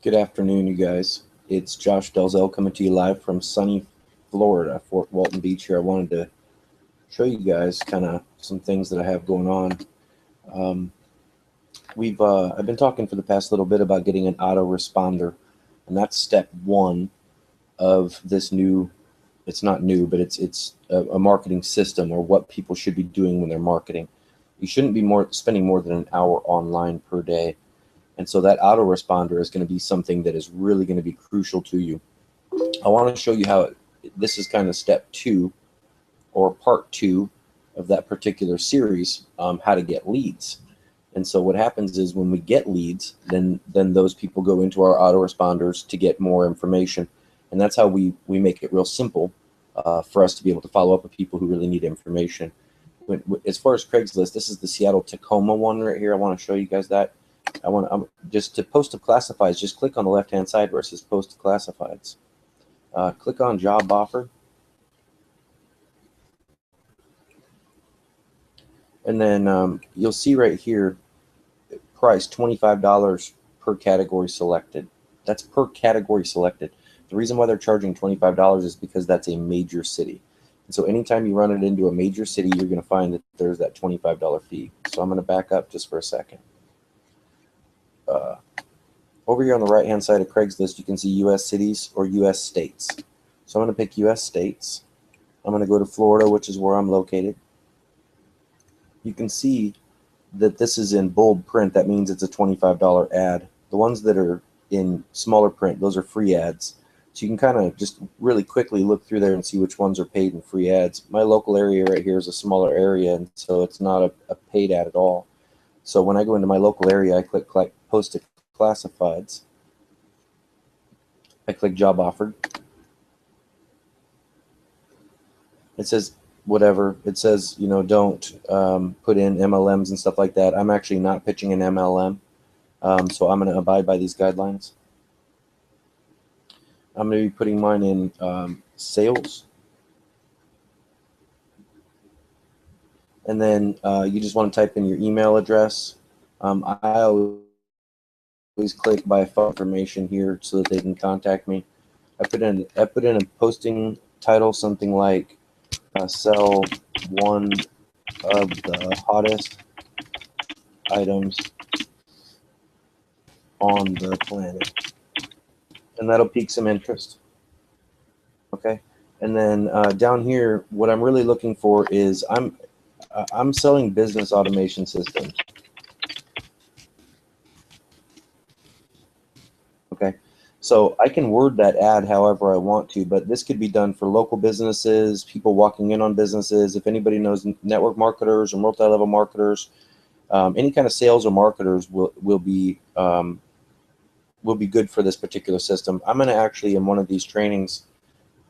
Good afternoon, you guys. It's Josh Dalzell coming to you live from sunny Florida, Fort Walton Beach here. I wanted to show you guys kind of some things that I have going on. Um, I've been talking for the past little bit about getting an autoresponder, and that's step one of this new. It's not new, but it's a marketing system or what people should be doing when they're marketing. You shouldn't be spending more than an hour online per day. And so that autoresponder is going to be something that is really going to be crucial to you. I want to show you how this is kind of step two or part two of that particular series, how to get leads. And so what happens is when we get leads, then those people go into our autoresponders to get more information. And that's how we make it real simple for us to be able to follow up with people who really need information. As far as Craigslist, this is the Seattle Tacoma one right here. I want to show you guys that. Just to post to classifieds, just click on the left-hand side where it says post to classifieds. Click on job offer. And then you'll see right here, price $25 per category selected. That's per category selected. The reason why they're charging $25 is because that's a major city. And so anytime you run it into a major city, you're going to find that there's that $25 fee. So I'm going to back up just for a second. Over here on the right-hand side of Craigslist, you can see U.S. cities or U.S. states. So I'm going to pick U.S. states. I'm going to go to Florida, which is where I'm located. You can see that this is in bold print. That means it's a $25 ad. The ones that are in smaller print, those are free ads. So you can kind of just really quickly look through there and see which ones are paid and free ads. My local area right here is a smaller area, and so it's not a paid ad at all. So when I go into my local area, I click post to classifieds. I click job offered. It says whatever. It says, don't put in MLMs and stuff like that. I'm actually not pitching an MLM, so I'm going to abide by these guidelines. I'm going to be putting mine in sales. And then you just want to type in your email address. I always click by phone information here so that they can contact me. I put in a posting title, something like sell one of the hottest items on the planet, and that'll pique some interest. Okay, and then down here, what I'm really looking for is I'm selling business automation systems. Okay, so I can word that ad however I want to, but this could be done for local businesses, people walking in on businesses. If anybody knows network marketers or multi-level marketers, any kind of sales or marketers will be good for this particular system. I'm going to actually, in one of these trainings,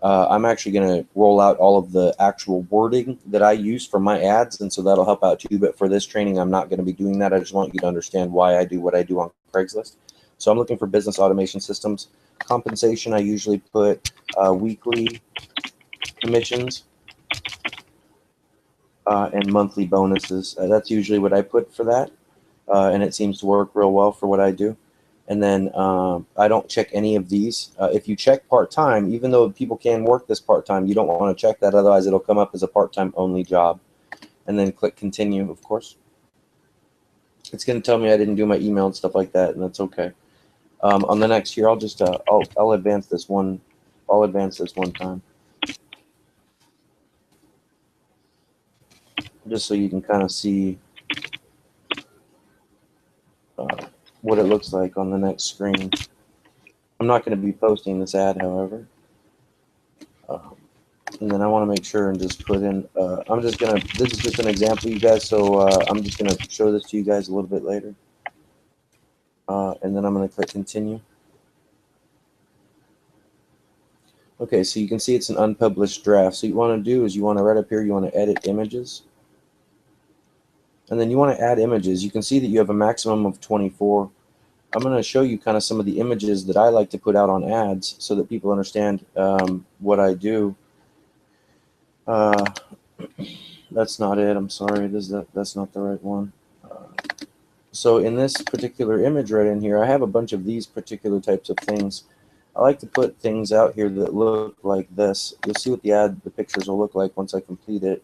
I'm actually going to roll out all of the actual wording that I use for my ads, and so that'll help out too. But for this training, I'm not going to be doing that. I just want you to understand why I do what I do on Craigslist. So I'm looking for business automation systems. Compensation, I usually put weekly commissions and monthly bonuses. That's usually what I put for that, and it seems to work real well for what I do. And then I don't check any of these. If you check part-time, even though people can work this part-time, you don't want to check that, otherwise it'll come up as a part-time only job. And then click continue, of course. It's going to tell me I didn't do my email and stuff like that, and that's okay. On the next here, I'll just I'll advance this one. I'll advance this one time, just so you can kind of see what it looks like on the next screen. I'm not going to be posting this ad, however. And then I want to make sure and just put in, this is just an example, you guys, so I'm just going to show this to you guys a little bit later. And then I'm going to click continue. Okay, so you can see it's an unpublished draft. So what you want to do is you want to right up here, you want to edit images. And then you want to add images. You can see that you have a maximum of 24. I'm going to show you kind of some of the images that I like to put out on ads so that people understand what I do. That's not it. I'm sorry. That's not the right one. So in this particular image right in here, I have a bunch of these particular types of things. I like to put things out here that look like this. You'll see what the pictures will look like once I complete it.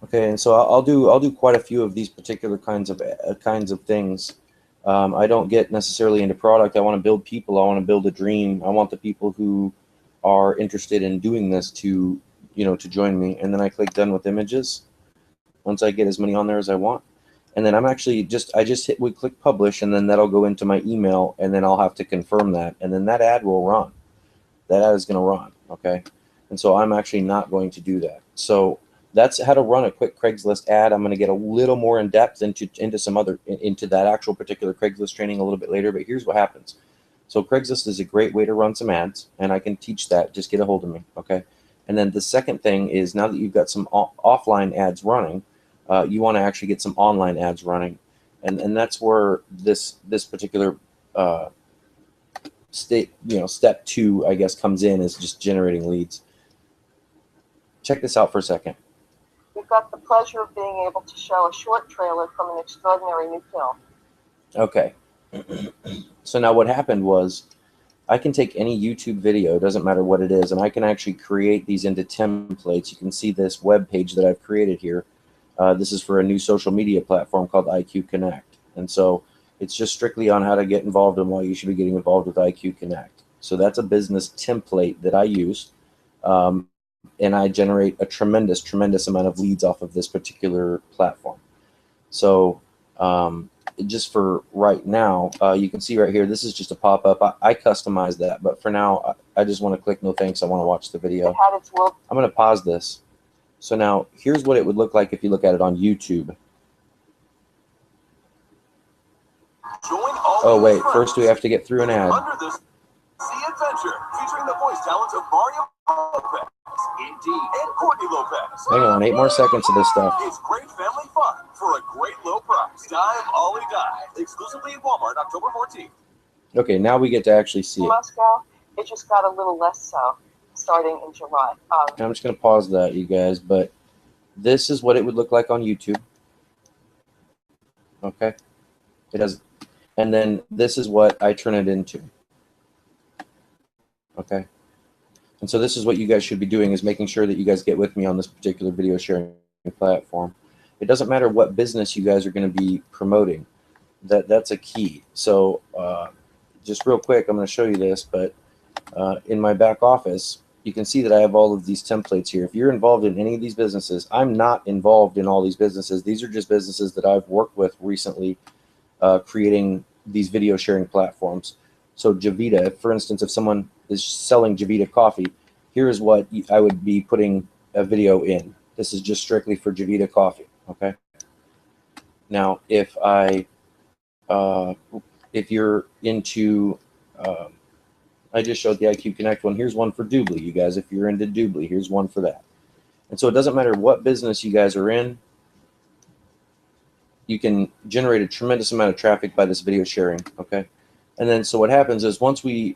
Okay, and so I'll do quite a few of these particular kinds of things. I don't get necessarily into product. I want to build people. I want to build a dream. I want the people who are interested in doing this to join me. And then I click done with images. Once I get as many on there as I want, and then we click publish, and then that'll go into my email, and then I'll have to confirm that, and then that ad will run. That ad is going to run, okay? And so I'm actually not going to do that. So that's how to run a quick Craigslist ad. I'm going to get a little more in depth into that actual particular Craigslist training a little bit later, but here's what happens. So Craigslist is a great way to run some ads, and I can teach that. Just get a hold of me, okay? And then the second thing is, now that you've got some offline ads running, you want to actually get some online ads running, and that's where this particular step 2, I guess, comes in, is just generating leads. Check this out for a second. We've got the pleasure of being able to show a short trailer from an extraordinary new film. Okay. So now what happened was, I can take any YouTube video, doesn't matter what it is, and I can actually create these into templates. You can see this web page that I've created here. This is for a new social media platform called IQ Connect. And so it's just strictly on how to get involved and why you should be getting involved with IQ Connect. So that's a business template that I use. And I generate a tremendous amount of leads off of this particular platform. So just for right now, you can see right here, this is just a pop-up. I customize that, but for now, I just want to click no thanks. I want to watch the video. I'm going to pause this. So now here's what it would look like if you look at it on YouTube. Oh wait, first we have to get through an ad. Under this Sea Adventure, featuring the voice talents of Mario Lopez, Indeed, and Courtney Lopez. Hang on, 8 more seconds of this stuff. It's great family fun for a great low price. Dime Ollie Dive, exclusively at Walmart, October 14th. Okay, now we get to actually see it. Moscow, it just got a little less so, starting in July. I'm just going to pause that, you guys, but this is what it would look like on YouTube. Okay, it has, and then this is what I turn it into. Okay, and so this is what you guys should be doing, is making sure that you guys get with me on this particular video sharing platform. It doesn't matter what business you guys are going to be promoting. That's a key. So just real quick, I'm going to show you this, but in my back office, you can see that I have all of these templates here. If you're involved in any of these businesses, I'm not involved in all these businesses. These are just businesses that I've worked with recently, creating these video sharing platforms. So Javita, for instance, if someone is selling Javita coffee, here is what I would be putting a video in. This is just strictly for Javita coffee, okay? Now, if you're into, I just showed the IQ Connect one. Here's one for Doobly, you guys. If you're into Doobly, here's one for that. And so it doesn't matter what business you guys are in, you can generate a tremendous amount of traffic by this video sharing, okay? And then so what happens is, once we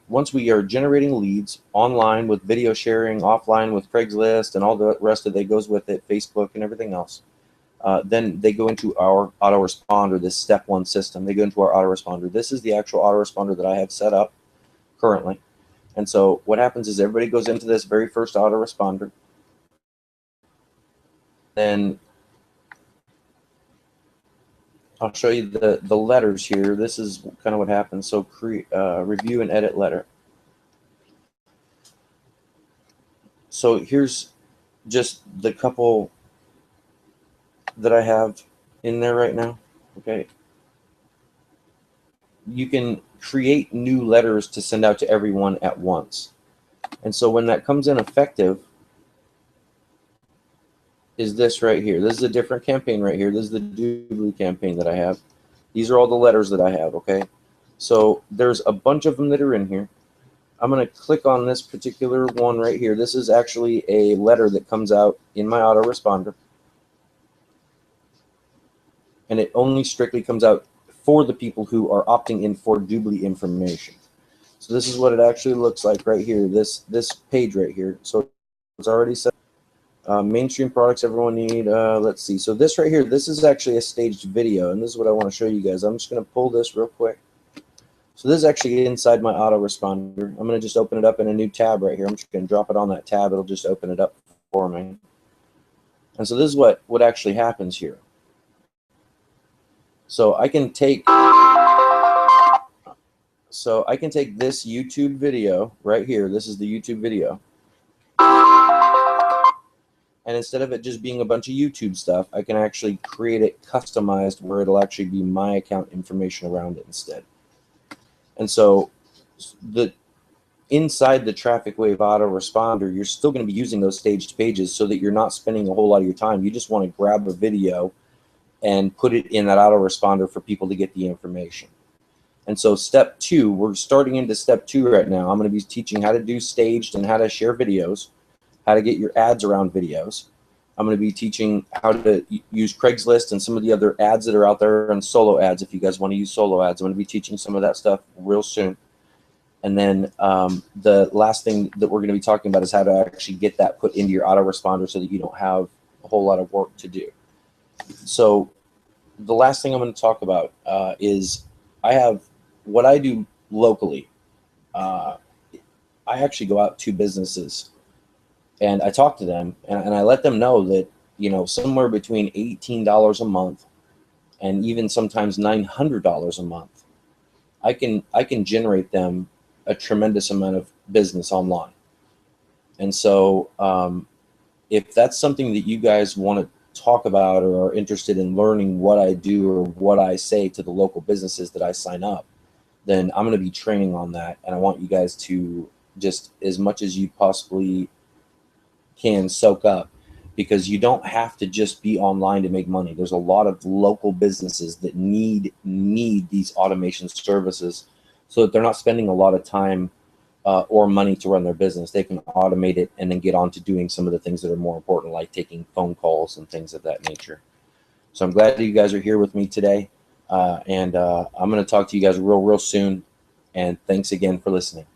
are generating leads online with video sharing, offline with Craigslist and all the rest of it goes with it, Facebook and everything else, then they go into our autoresponder, this step 1 system. They go into our autoresponder. This is the actual autoresponder that I have set up currently. And so what happens is, everybody goes into this very first autoresponder. Then I'll show you the letters here. This is kind of what happens. So review and edit letter. So here's just the couple that I have in there right now. Okay. You can create new letters to send out to everyone at once. And so when that comes in effective, is this right here. This is a different campaign right here. This is the Doobly campaign that I have. These are all the letters that I have, okay? So there's a bunch of them that are in here. I'm going to click on this particular one right here. This is actually a letter that comes out in my autoresponder. And it only strictly comes out for the people who are opting in for Doobly information. So this is what it actually looks like right here. This page right here. So it's already set. Mainstream products everyone need. Let's see. So this right here, this is actually a staged video, and this is what I want to show you guys. I'm just going to pull this real quick. So this is actually inside my autoresponder. I'm going to just open it up in a new tab right here. I'm just going to drop it on that tab. It'll just open it up for me. And so this is what actually happens here. So I can take this YouTube video right here. This is the YouTube video. And instead of it just being a bunch of YouTube stuff, I can actually create it customized where it'll actually be my account information around it instead. And so inside the Traffic Wave autoresponder, you're still going to be using those staged pages so that you're not spending a whole lot of your time. You just want to grab a video and put it in that autoresponder for people to get the information. And so step 2, we're starting into step 2 right now. I'm going to be teaching how to do staged and how to share videos, how to get your ads around videos. I'm going to be teaching how to use Craigslist and some of the other ads that are out there, and solo ads if you guys want to use solo ads. I'm going to be teaching some of that stuff real soon. And then the last thing that we're going to be talking about is how to actually get that put into your autoresponder so that you don't have a whole lot of work to do. So the last thing I'm going to talk about is I have what I do locally. I actually go out to businesses and I talk to them and I let them know that, you know, somewhere between $18 a month and even sometimes $900 a month, I can generate them a tremendous amount of business online. And so if that's something that you guys want to talk about or are interested in learning what I do or what I say to the local businesses that I sign up, then I'm going to be training on that. And I want you guys to just, as much as you possibly can, soak up, because you don't have to just be online to make money. There's a lot of local businesses that need these automation services so that they're not spending a lot of time or money to run their business. They can automate it and then get on to doing some of the things that are more important, like taking phone calls and things of that nature. So I'm glad that you guys are here with me today. And I'm going to talk to you guys real soon. And thanks again for listening.